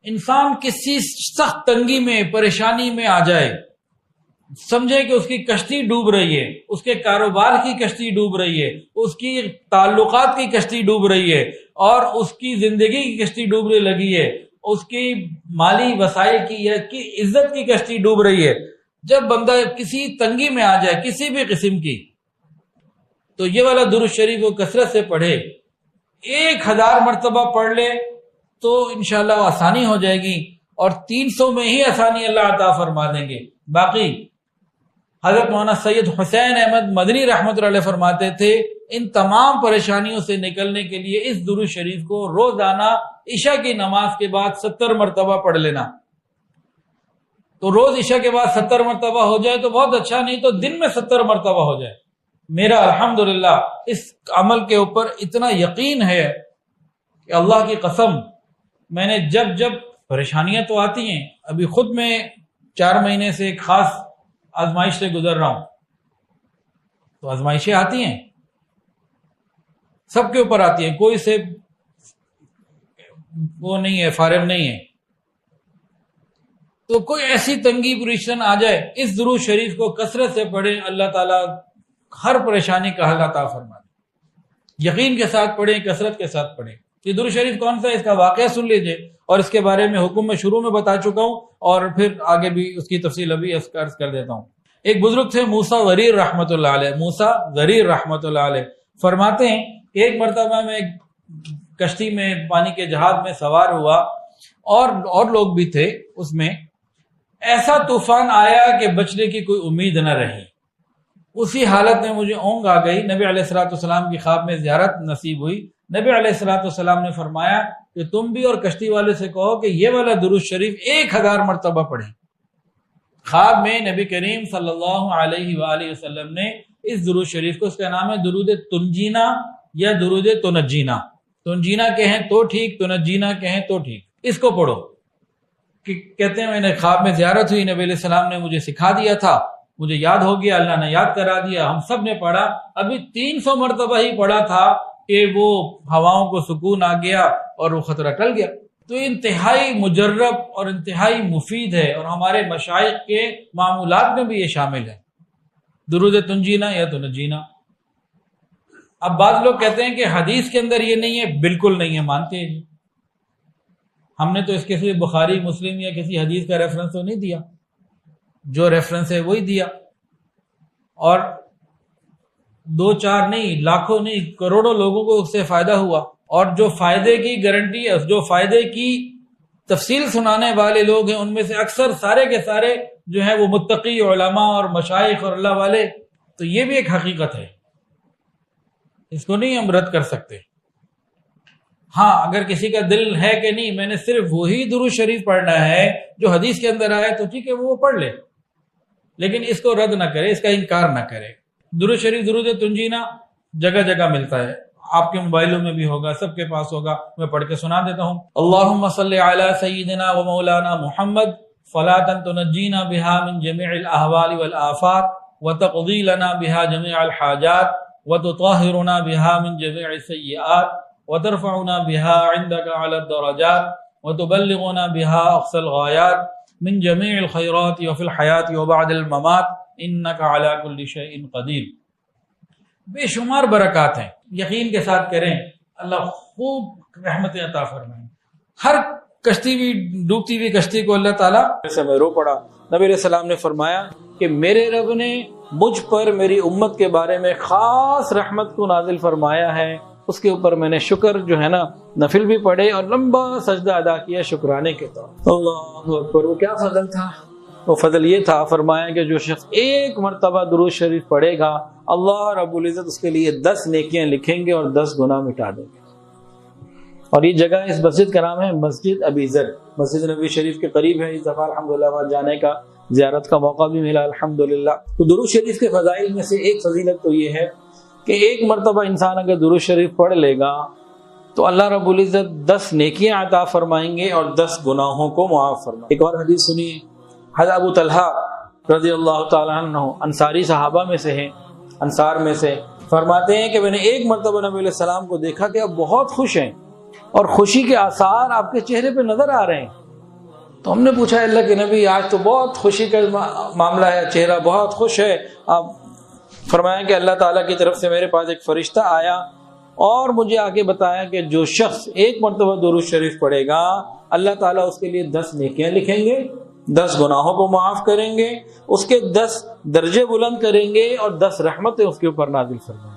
انسان کسی سخت تنگی میں پریشانی میں آ جائے، سمجھے کہ اس کی کشتی ڈوب رہی ہے، اس کے کاروبار کی کشتی ڈوب رہی ہے، اس کی تعلقات کی کشتی ڈوب رہی ہے، اور اس کی زندگی کی کشتی ڈوبنے لگی ہے، اس کی مالی وسائل کی یا کی عزت کی کشتی ڈوب رہی ہے۔ جب بندہ کسی تنگی میں آ جائے کسی بھی قسم کی، تو یہ والا درود شریف کو کثرت سے پڑھے، 1000 مرتبہ پڑھ لے تو انشاءاللہ آسانی ہو جائے گی، اور 300 میں ہی آسانی اللہ عطا فرما دیں گے۔ باقی حضرت مولانا سید حسین احمد مدنی رحمۃ اللہ علیہ فرماتے تھے ان تمام پریشانیوں سے نکلنے کے لیے اس درود شریف کو روزانہ عشاء کی نماز کے بعد 70 مرتبہ پڑھ لینا۔ تو روز عشاء کے بعد 70 مرتبہ ہو جائے تو بہت اچھا، نہیں تو دن میں 70 مرتبہ ہو جائے۔ میرا الحمدللہ اس عمل کے اوپر اتنا یقین ہے کہ اللہ کی قسم، میں نے جب پریشانیاں تو آتی ہیں، ابھی خود میں 4 مہینے سے ایک خاص آزمائش سے گزر رہا ہوں، تو آزمائشیں آتی ہیں، سب کے اوپر آتی ہیں، کوئی سے وہ نہیں ہے، فارغ نہیں ہے۔ تو کوئی ایسی تنگی پریشان آ جائے، اس درود شریف کو کثرت سے پڑھیں، اللہ تعالیٰ ہر پریشانی کا حل عطا فرما دے۔ یقین کے ساتھ پڑھیں، کثرت کے ساتھ پڑھیں۔ یہ درود شریف کون سا ہے اس کا واقعہ سن لیجئے، اور اس کے بارے میں حکم میں شروع میں بتا چکا ہوں، اور پھر آگے بھی اس کی تفصیل ابھی عرض کر دیتا ہوں۔ ایک بزرگ تھے موسیٰ غریر رحمۃ اللہ علیہ، موسیٰ غریر رحمۃ اللہ علیہ فرماتے ہیں کہ ایک مرتبہ میں کشتی میں پانی کے جہاز میں سوار ہوا، اور لوگ بھی تھے اس میں، ایسا طوفان آیا کہ بچنے کی کوئی امید نہ رہی۔ اسی حالت میں مجھے اونگ آ گئی، نبی علیہ الصلوۃ والسلام کی خواب میں زیارت نصیب ہوئی۔ نبی علیہ الصلوۃ والسلام نے فرمایا کہ تم بھی اور کشتی والے سے کہو کہ یہ والا درود شریف 1000 مرتبہ پڑھیں۔ خواب میں نبی کریم صلی اللہ علیہ وآلہ وسلم نے اس درود شریف کو، اس کا نام ہے درود تنجینا یا درود تنجینا، تنجینا کہیں تو ٹھیک، تنجینا کہیں تو ٹھیک، اس کو پڑھو۔ کہتے ہیں میں نے خواب میں زیارت ہوئی، نبی علیہ السلام نے مجھے سکھا دیا تھا، مجھے یاد ہو گیا، اللہ نے یاد کرا دیا، ہم سب نے پڑھا۔ ابھی 300 مرتبہ ہی پڑھا تھا کہ وہ ہواؤں کو سکون آ گیا اور وہ خطرہ ٹل گیا۔ تو یہ انتہائی مجرب اور انتہائی مفید ہے، اور ہمارے مشائخ کے معمولات میں بھی یہ شامل ہے، درود تنجینا یا تنجینا۔ اب بعض لوگ کہتے ہیں کہ حدیث کے اندر یہ نہیں ہے، بالکل نہیں ہے، مانتے ہیں۔ ہم نے تو اس کے لیے بخاری مسلم یا کسی حدیث کا ریفرنس تو نہیں دیا، جو ریفرنس ہے وہی دیا، اور 2-4 نہیں، لاکھوں نہیں، کروڑوں لوگوں کو اس سے فائدہ ہوا، اور جو فائدے کی گارنٹی ہے، جو فائدے کی تفصیل سنانے والے لوگ ہیں، ان میں سے اکثر سارے کے سارے جو ہیں وہ متقی علماء اور مشائخ اور اللہ والے۔ تو یہ بھی ایک حقیقت ہے، اس کو نہیں ہم رد کر سکتے۔ ہاں اگر کسی کا دل ہے کہ نہیں میں نے صرف وہی درود شریف پڑھنا ہے جو حدیث کے اندر آیا، تو ٹھیک ہے وہ پڑھ لے، لیکن اس کو رد نہ کرے، اس کا انکار نہ کرے۔ درود شریف درود تنجینا جگہ جگہ ملتا ہے، آپ کے موبائلوں میں بھی ہوگا، سب کے پاس ہوگا، میں پڑھ کے سنا دیتا ہوں۔ اللہم صلی علی سیدنا و مولانا محمد صلاۃ تنجینا بہا من جمیع الاحوال والآفات وتقضی لنا بہا جمیع الحاجات وتطہرنا بہا من جمیع السیئات وترفعنا بها عندك على الدرجات وتبلغنا بها أقصى الغايات من جميع الخيرات وفي الحياة وبعد الممات إنك على كل شيء قدير۔ بے شمار برکات ہیں، یقین کے ساتھ کریں، اللہ خوب رحمت عطا فرمائیں۔ ہر کشتی بھی ڈوبتی ہوئی کشتی کو اللہ تعالیٰ سے میں رو پڑا۔ نبی علیہ السلام نے فرمایا کہ میرے رب نے مجھ پر میری امت کے بارے میں خاص رحمت کو نازل فرمایا ہے، اس کے اوپر میں نے شکر جو ہے نا نفل بھی پڑھے اور لمبا سجدہ ادا کیا شکرانے کے طور۔ اللہ اکبر، وہ کیا فضل تھا؟ وہ فضل یہ تھا، فرمایا کہ جو شخص 1 مرتبہ درود شریف پڑھے گا، اللہ رب العزت اس کے لیے 10 نیکیاں لکھیں گے اور 10 گناہ مٹا دیں گے۔ اور یہ جگہ اس مسجد کا نام ہے مسجد ابی ذر، مسجد نبی شریف کے قریب ہے۔ اس دفعہ الحمدللہ وہاں جانے کا زیارت کا موقع بھی ملا الحمدللہ۔ تو درود شریف کے فضائل میں سے ایک فضیلت تو یہ ہے کہ 1 مرتبہ انسان اگر درود شریف پڑھ لے گا تو اللہ رب العزت 10 نیکیاں عطا فرمائیں گے اور 10 گناہوں کو معاف فرمائیں گے۔ ایک اور حدیث سنیے، حضرت ابو طلحہ رضی اللہ تعالیٰ عنہ انصاری صحابہ میں سے ہیں، انصار میں سے، فرماتے ہیں کہ میں نے 1 مرتبہ نبی علیہ السلام کو دیکھا کہ آپ بہت خوش ہیں اور خوشی کے آثار آپ کے چہرے پہ نظر آ رہے ہیں۔ تو ہم نے پوچھا اللہ کے نبی آج تو بہت خوشی کا معاملہ ہے، چہرہ بہت خوش ہے. آپ فرمایا کہ اللہ تعالیٰ کی طرف سے میرے پاس ایک فرشتہ آیا اور مجھے آگے بتایا کہ جو شخص ایک مرتبہ درود شریف پڑھے گا اللہ تعالیٰ اس کے لیے 10 نیکیاں لکھیں گے، 10 گناہوں کو معاف کریں گے، اس کے 10 درجے بلند کریں گے اور 10 رحمتیں اس کے اوپر نازل فرمائیں گے.